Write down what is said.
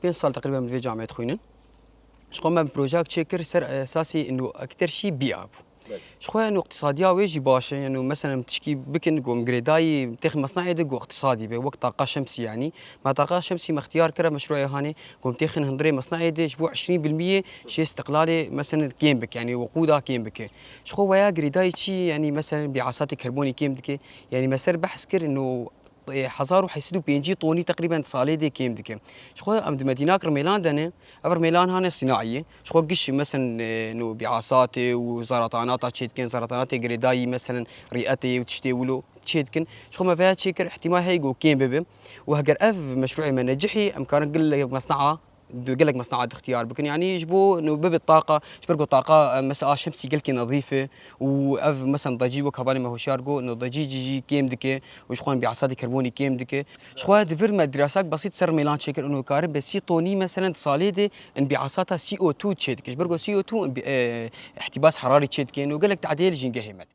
5 سال تقريبا من في جامعه خوينن شخو ما بروجاكت شكر سر اساسي انه اكثر شيء بيئه شخويا انه اقتصاديا ويجي باشا يعني مثلا تشكي بكن قوم جريداي تاخذ مصنعي دق اقتصادي بوقت طاقه شمسي يعني ما طاقه شمسي ما اختيار كره مشروع هاني قوم تاخذ هندري مصنعي دي اسبوع 20% شيء استقلالي مثلا كيم بك يعني وقودها كيم بك شخو يا جريداي شيء يعني مثلا بعصات كربوني كيم دك يعني مسار بحث كر انه حزارو حيسدو بينجي طوني تقريبا صالي دي كيم دك شخو ام مدينه كرميلان دنه افر ميلان هاني صناعيه شخو قش مثلا انه بعصاتي وزرطانات تشيتكن زرطانات جريداي مثلا رئتي وتشتيولو تشيتكن شخو ما فيها تشيكر احتمال هيجو كيم بيبي وهجر اف مشروعي ما نجحي امكان قل مصنعه قال لك مصنعات اختيار بكن يعني يجبو انه باب الطاقه شبرقو طاقه مساء شمسي قال كي نظيفه واف مثلا ضجيج وكبالي ما هو شارقو انه ضجيج يجي كيم دكه وشخوان بعصاد كربوني كيم دكه شخوان دفر ما دراسات بسيط سر ميلان شكر انه كارب بس طوني مثلا صاليده ان بعصاتها CO2 تشيدك شبرقو CO2 احتباس حراري تشيدك انه قال لك تعديل جنجهمت